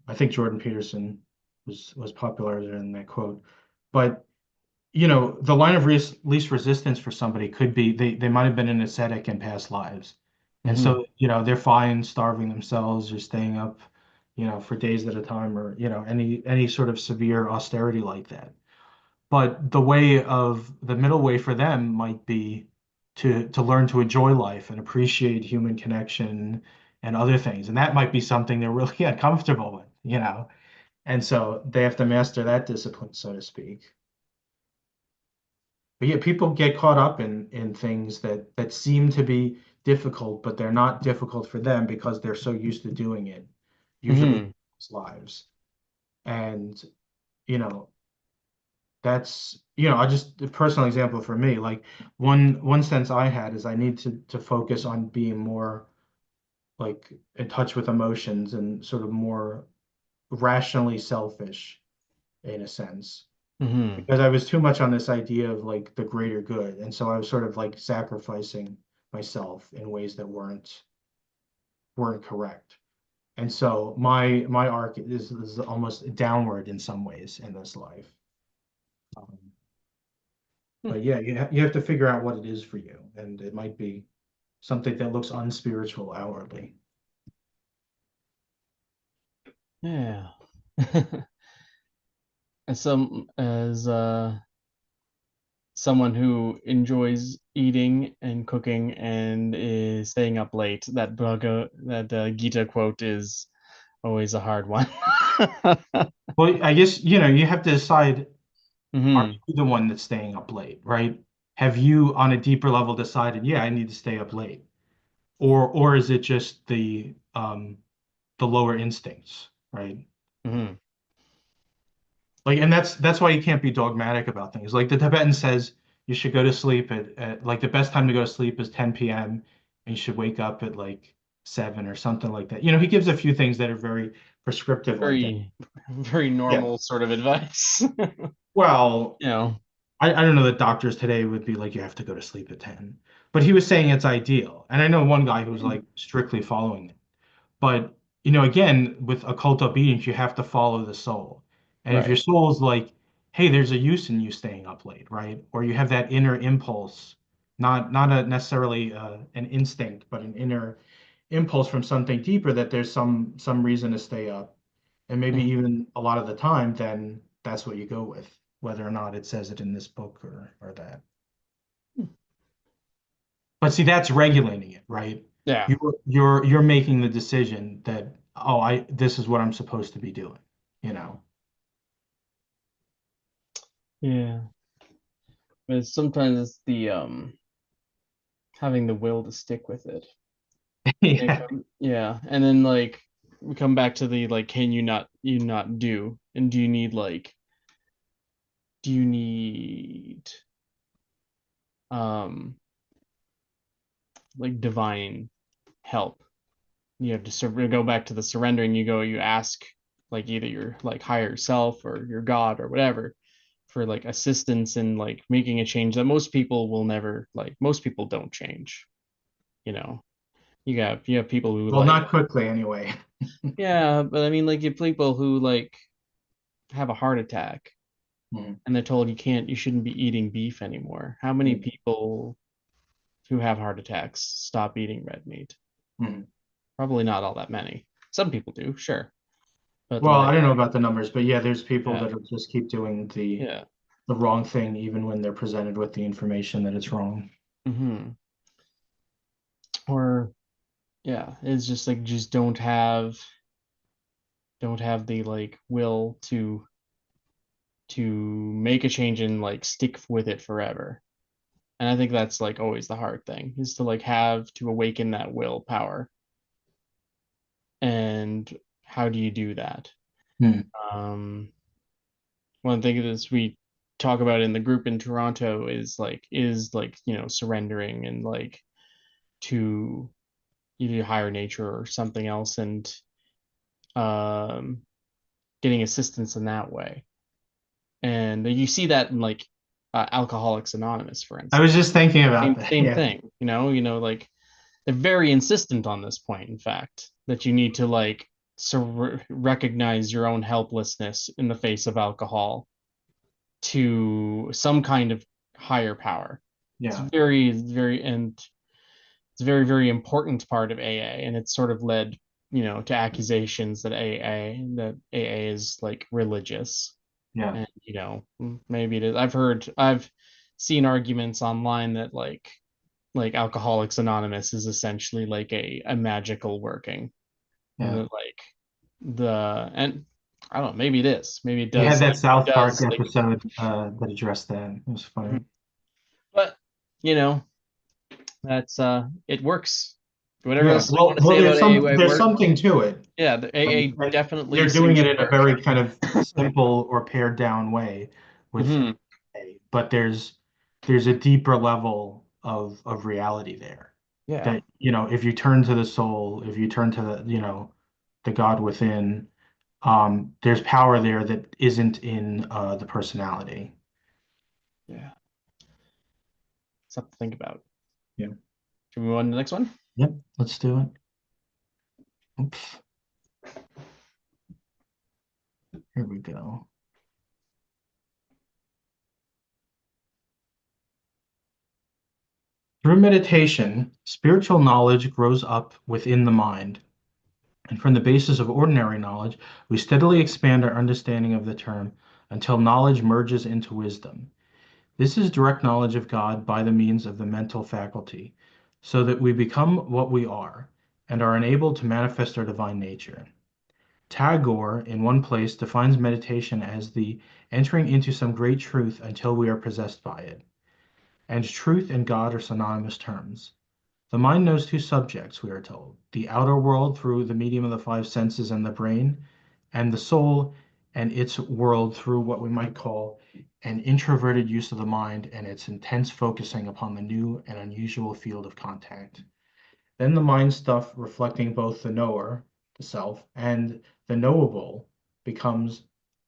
I think Jordan Peterson was popular in that quote. But the line of least resistance for somebody could be they might have been an ascetic in past lives. And Hmm. so, they're fine starving themselves or staying up, for days at a time or, any sort of severe austerity like that. But the way of the middle way for them might be to learn to enjoy life and appreciate human connection and other things. And that might be something they're really uncomfortable with. And so they have to master that discipline, so to speak. But yeah, people get caught up in things that seem to be difficult, but they're not difficult for them because they're so used to doing it, usually in Hmm. their lives. And you know, that's I just a personal example for me. Like one sense I had is I need to focus on being more like in touch with emotions and sort of more rationally selfish in a sense Hmm. because I was too much on this idea of like the greater good. And so I was sort of like sacrificing myself in ways that weren't correct. And so my arc is almost downward in some ways in this life. Um, but yeah, you have to figure out what it is for you, and it might be something that looks unspiritual outwardly. Yeah. As someone who enjoys eating and cooking and is staying up late, that Gita quote is always a hard one. Well, I guess you have to decide, are Hmm. you the one that's staying up late, right? Have you on a deeper level decided, yeah, I need to stay up late? Or is it just the lower instincts, right? Hmm. Like, and that's why you can't be dogmatic about things. Like the Tibetan says you should go to sleep at like the best time to go to sleep is 10 p.m. and you should wake up at like 7 or something like that. He gives a few things that are very prescriptive like that. Very, very Yeah. normal sort of advice. Well, You know. I don't know that doctors today would be like, you have to go to sleep at 10. But he was saying it's ideal. And I know one guy who was like strictly following it. But again, with occult obedience, you have to follow the soul. And if your Right. soul is like, hey, there's a use in you staying up late, right? Or you have that inner impulse, not a necessarily an instinct, but an inner impulse from something deeper that there's some reason to stay up, and maybe Mhm. even a lot of the time, then that's what you go with, whether or not it says it in this book or that. But see, that's regulating it, right? Yeah. You're making the decision that, oh, I this is what I'm supposed to be doing, you know. Yeah. But sometimes it's the having the will to stick with it. Yeah. Yeah, and then like we come back to the like, can you not do, and do you need um like divine help? You have to go back to the surrendering. You ask like either your like higher self or your God or whatever for like assistance in like making a change that most people will never like. Most people don't change. You know, you have people who Well, like, not quickly anyway. yeah, but I mean like you have people who like have a heart attack Mhm. and they're told you shouldn't be eating beef anymore. How many Mhm. people who have heart attacks stop eating red meat? Mhm. Probably not all that many. Some people do, sure, but Well, I like, don't know about the numbers, but yeah, there's people yeah, that just keep doing yeah, the wrong thing even when they're presented with the information that it's wrong. hmm, or yeah, it's just like just don't have the like will to make a change and like stick with it forever. And I think that's like always the hard thing is to like have to awaken that willpower. And how do you do that? Hmm. Um, One thing that we talk about in the group in Toronto is like surrendering and like to either higher nature or something else and um, getting assistance in that way. And you see that in like Alcoholics Anonymous, for I was instance. just thinking about that. Same Yeah. thing, like they're very insistent on this point, in fact, that you need to like recognize your own helplessness in the face of alcohol to some kind of higher power. It's Yeah. and it's a very, very important part of AA, and it's sort of led, to accusations that AA is like religious, Yeah. and maybe it is. I've seen arguments online that like Alcoholics Anonymous is essentially like a magical working, and Yeah. that like and I don't know, maybe it is, maybe it They had does that like South Park episode that addressed that. It was funny. you know, that's it works. Whatever Yeah. else you want Well, to say about AA there's work, something to it. yeah, the AA And definitely they're doing seems it to in a work. very kind of simple or pared down way with Hmm. A, but there's a deeper level of reality there Yeah. that, if you turn to the soul, if you turn to the God within, there's power there that isn't in the personality. Yeah. Something to think about. Yeah. Should we move on to the next one? Yep. Let's do it. Oops. Here we go. Through meditation, spiritual knowledge grows up within the mind. And from the basis of ordinary knowledge, we steadily expand our understanding of the term until knowledge merges into wisdom. This is direct knowledge of God by the means of the mental faculty, so that we become what we are and are enabled to manifest our divine nature. Tagore, in one place, defines meditation as the entering into some great truth until we are possessed by it. And truth and God are synonymous terms. The mind knows two subjects, we are told: the outer world through the medium of the five senses and the brain, and the soul and its world through what we might call an introverted use of the mind and its intense focusing upon the new and unusual field of contact. Then the mind stuff reflecting both the knower, the self, and the knowable becomes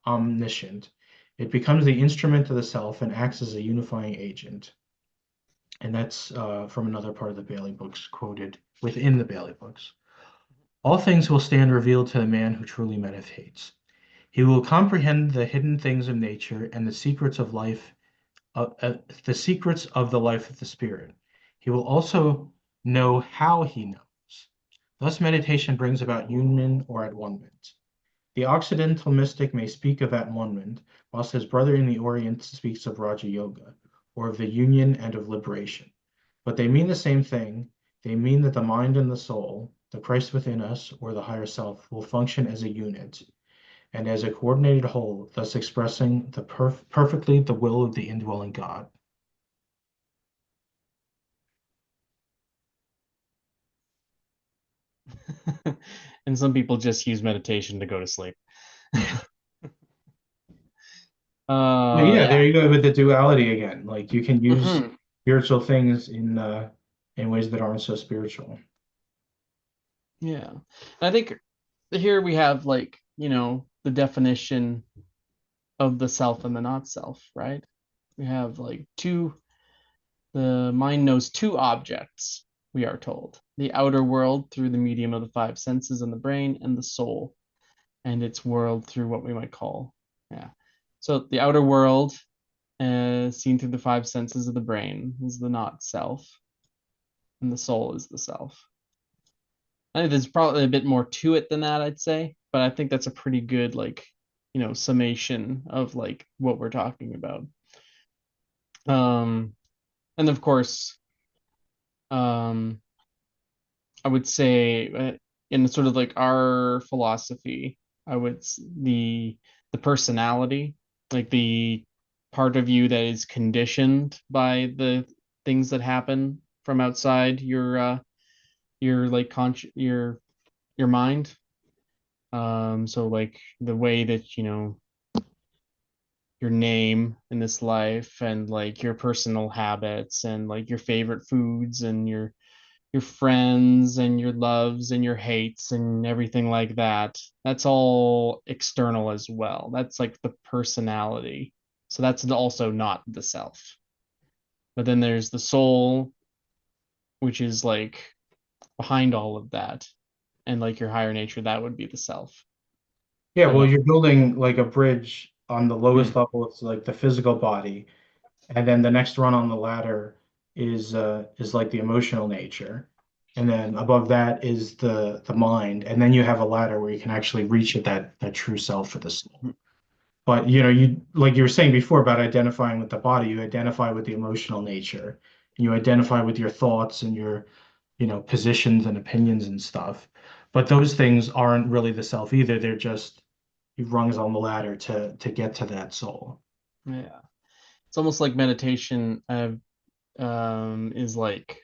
omniscient. It becomes the instrument of the self and acts as a unifying agent. And that's from another part of the Bailey books, quoted within the Bailey books. All things will stand revealed to the man who truly meditates. He will comprehend the hidden things of nature and the secrets of the life of the spirit. He will also know how he knows. Thus, meditation brings about union or at-one-ment. The Occidental mystic may speak of at-one-ment, whilst his brother in the Orient speaks of Raja Yoga, or of the union and of liberation. But they mean the same thing. They mean that the mind and the soul, the Christ within us, or the higher self, will function as a unit and as a coordinated whole, thus expressing perfectly the will of the indwelling God. And some people just use meditation to go to sleep. Well, yeah, Yeah. there you go with the duality again. Like you can use Hmm. spiritual things in ways that aren't so spiritual. Yeah. And I think here we have like, the definition of the self and the not self, right? We have like the mind knows two objects, we are told: the outer world through the medium of the five senses and the brain, and the soul and its world through what we might call, yeah. So the outer world, seen through the five senses of the brain, is the not self, and the soul is the self. I think there's probably a bit more to it than that, I'd say, but I think that's a pretty good like, summation of like what we're talking about. Um, and of course, um, I would say, in sort of like our philosophy, the personality, like the part of you that is conditioned by the things that happen from outside your like your mind. So like the way that your name in this life, and like your personal habits, and like your favorite foods, and your friends, and your loves and your hates and everything like that. That's all external as well. That's like the personality. So that's also not the self. But then there's the soul, which is like behind all of that. And like your higher nature, that would be the self. Yeah, And well, you're building like a bridge on the mm, lowest level. It's like the physical body, and then the next run on the ladder is like the emotional nature, and then above that is the mind, and then you have a ladder where you can actually reach at that true self for the soul. But you like you were saying before about identifying with the body, you identify with the emotional nature, and you identify with your thoughts and your positions and opinions and stuff. But those things aren't really the self either. They're just rungs on the ladder to get to that soul. yeah. It's almost like meditation. is like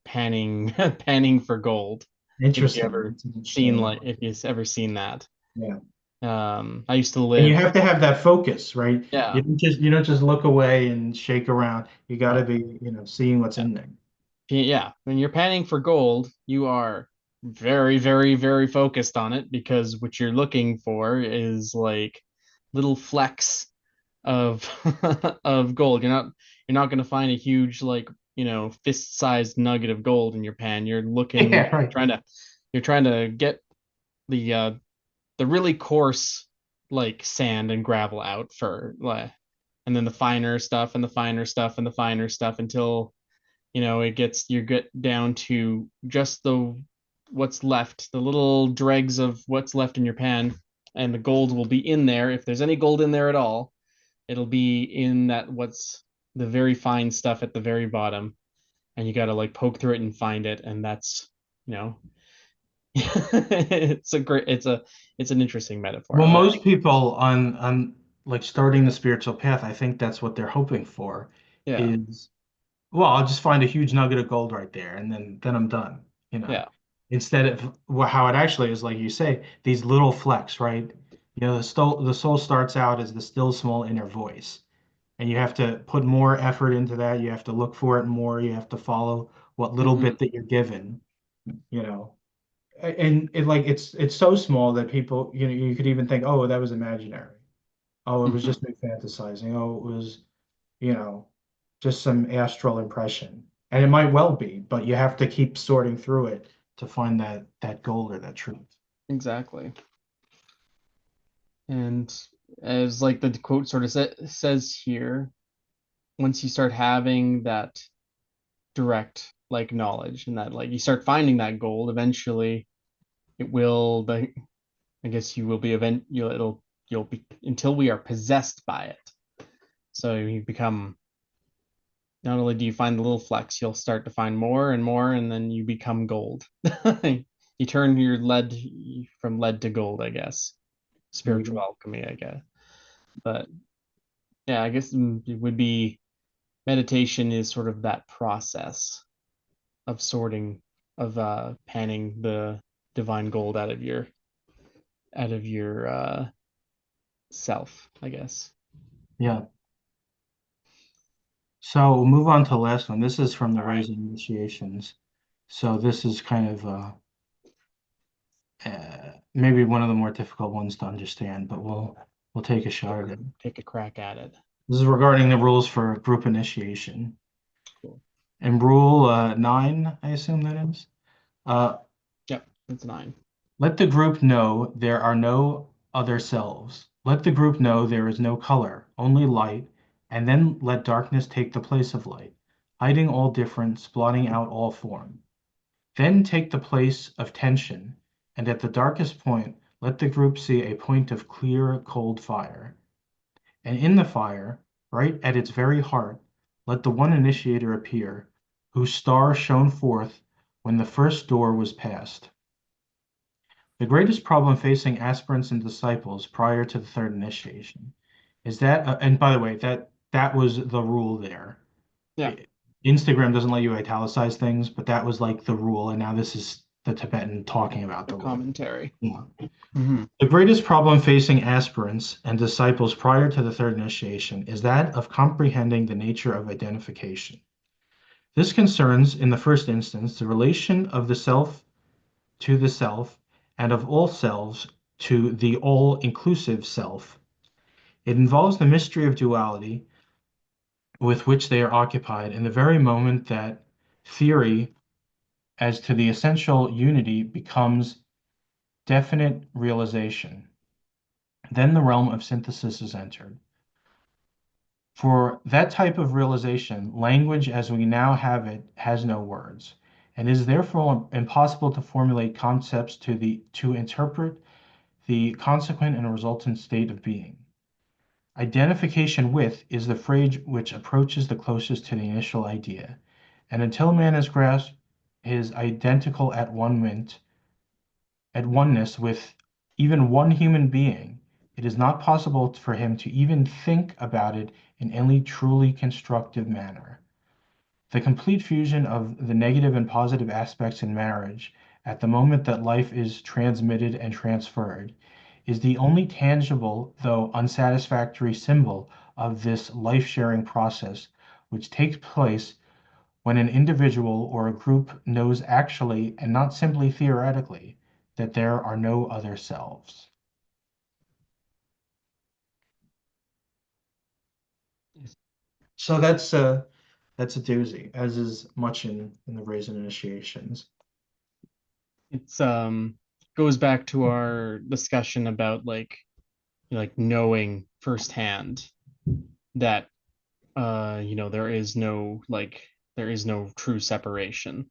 panning panning for gold. If you Interesting. ever That's an interesting seen way to like put if it. you've ever seen that. Yeah. I used to And you live, have to have that focus, right? yeah, You don't just look away and shake around. You got to no, be, seeing what's yeah. in there. Yeah, when you're panning for gold, you are very, very, very focused on it because what you're looking for is like little flecks of of gold. You're not going to find a huge like, fist-sized nugget of gold in your pan. You're looking Yeah, right. trying to get the uh the really coarse like sand and gravel out for like, and then the finer stuff and the finer stuff and the finer stuff until you get down to just the what's left, the little dregs of what's left in your pan, and the gold will be in there. If there's any gold in there at all, it'll be in that what's the very fine stuff at the very bottom, and you got to like poke through it and find it, and that's you know it's an interesting metaphor. Well, I most like. people on like starting the spiritual path, I think that's what they're hoping for Yeah, is, well, I'll just find a huge nugget of gold right there and then I'm done, you know. yeah. Instead of how it actually is, like you say, these little flecks, right? The soul starts out as the still small inner voice, and you have to put more effort into that. You have to look for it more. You have to follow what little Hmm. bit that you're given, you know. And it's so small that people, you could even think, oh, that was imaginary. Oh, it was Hmm. just me fantasizing. Oh, it was, you know, just some astral impression. And it might well be, but you have to keep sorting through it to find that gold or that truth. Exactly. And as like the quote sort of says here, once you start having that direct like knowledge and that like you start finding that gold, eventually it will the I guess you will be you'll be until we are possessed by it. So you become, not only do you find the little flecks, you'll start to find more and more, and then you become gold. You turn your lead from lead to gold, I guess. There you Spiritual go. alchemy, I guess. But yeah, I guess it would be meditation is sort of that process of sorting, of panning the divine gold out of your self, I guess. Yeah. So we'll move on to the last one. This is from the All right, Raising Initiations. So this is kind of maybe one of the more difficult ones to understand, but we'll take a shot at it. take a crack at it. This is regarding the rules for group initiation. Cool. And rule 9, I assume that is. Uh, Yep, that's 9. Let the group know there are no other selves. Let the group know there is no color, only light, and then let darkness take the place of light, hiding all difference, blotting out all form. Then take the place of tension, and at the darkest point, let the group see a point of clear, cold fire. And in the fire, right at its very heart, let the one initiator appear, whose star shone forth when the first door was passed. The greatest problem facing aspirants and disciples prior to the third initiation is that, and by the way, that was the rule there. Yeah, I- Instagram doesn't let you italicize things, but that was like the rule, and now this is the Tibetan talking about the the rule. commentary. Yeah. Hmm. The greatest problem facing aspirants and disciples prior to the third initiation is that of comprehending the nature of identification. This concerns, in the first instance, the relation of the self to the self and of all selves to the all-inclusive self. It involves the mystery of duality with which they are occupied in the very moment that theory as to the essential unity becomes definite realization. Then the realm of synthesis is entered. For that type of realization, language as we now have it has no words, and is therefore impossible to formulate concepts to interpret the consequent and resultant state of being. Identification with is the phrase which approaches the closest to the initial idea, and until man has grasped his identical at oneness with even one human being, it is not possible for him to even think about it in any truly constructive manner. The complete fusion of the negative and positive aspects in marriage at the moment that life is transmitted and transferred is the only tangible, though unsatisfactory, symbol of this life sharing process, which takes place when an individual or a group knows actually and not simply theoretically that there are no other selves. So that's a doozy, as is much in the raisin initiations. It's goes back to our discussion about like knowing firsthand that there is no there is no true separation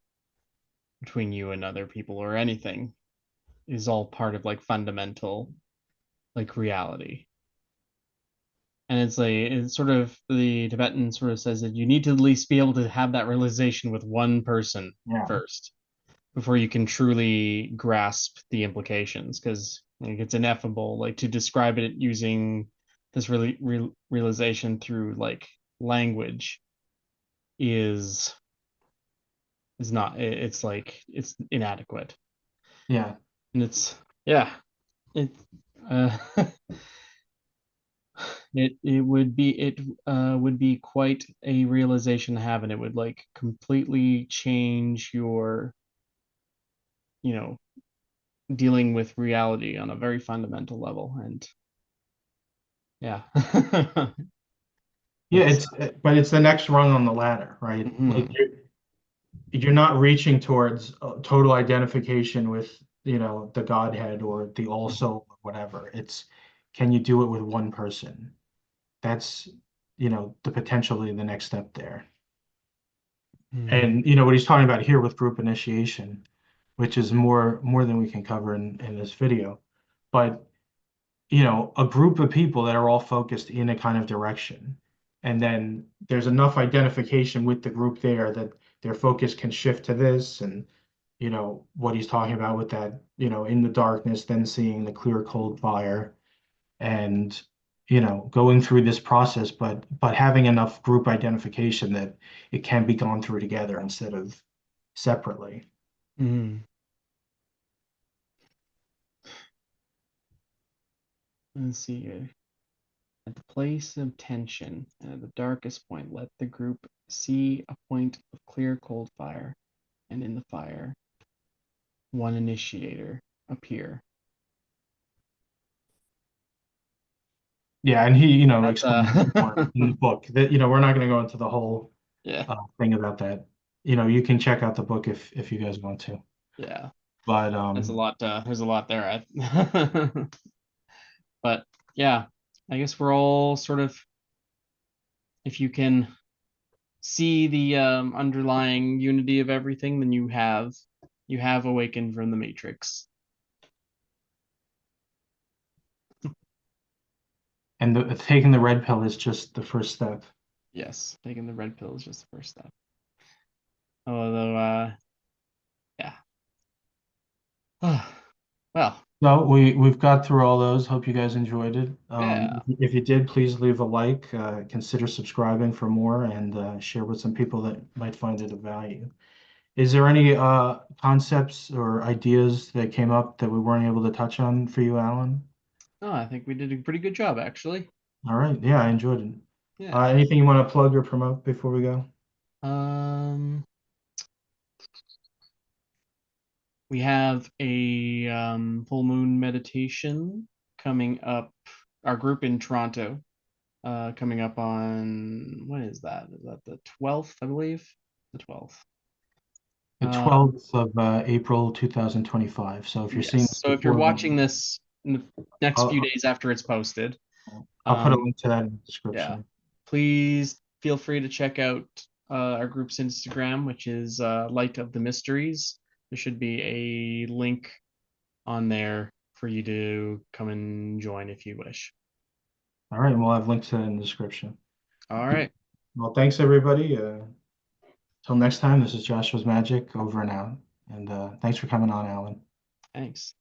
between you and other people or anything. It is all part of like fundamental like reality. And it's sort of the Tibetan sort of says that you need to at least be able to have that realization with one person Yeah. first before you can truly grasp the implications, because like, it's ineffable like to describe it using this realization through like language is not it's like it's inadequate. Yeah. And it's yeah it uh it would be quite a realization to have, and it would like completely change your you know dealing with reality on a very fundamental level. And yeah. Yeah, it's but it's the next rung on the ladder, right? Like mhm, you're not reaching towards total identification with, the Godhead or the All mhm, Soul or whatever. It's can you do it with one person? That's, the potentially the next step there. mhm, And what he's talking about here with group initiation, which is more than we can cover in this video. But a group of people that are all focused in a kind of direction. And then there's enough identification with the group there that their focus can shift to this and, what he's talking about with that, in the darkness, then seeing the clear, cold fire and, going through this process, but having enough group identification that it can be gone through together instead of separately. mhm. Let's see here. At the place of tension and at the darkest point, let the group see a point of clear cold fire, and in the fire, one initiator appear. Yeah, and he, That's explains more in the book that, we're not going to go into the whole yeah, thing about that. You can check out the book if you guys want to. yeah. But That's a lot. There's a lot there. But yeah, I guess we're all sort of, if you can see the underlying unity of everything, then you have awakened from the matrix. and taking the red pill is just the first step. Yes, taking the red pill is just the first step. Although, yeah. Well, So we've got through all those. Hope you guys enjoyed it. yeah. If you did, please leave a like, consider subscribing for more, and share with some people that might find it of value. Is there any concepts or ideas that came up that we weren't able to touch on for you, Alan? Oh, I think we did a pretty good job, actually. All right. Yeah, I enjoyed it. Yeah. Anything you want to plug or promote before we go? Um, we have a full moon meditation coming up. Our group in Toronto, coming up on what is that? Is that the 12th, I believe? The 12th. The Um, 12th of April 2025. So if you're seeing yes. this So if you're before watching then, this in the next few I'll, days after it's posted, I'll put a um, link to that in the yeah, description. please feel free to check out our group's Instagram, which is Light of the Mysteries. There should be a link on there for you to come and join if you wish. All right, and we'll have links to that in the description. All right. Well, thanks everybody. Till next time, this is Joshua's Magic over and out. And thanks for coming on, Alan. Thanks.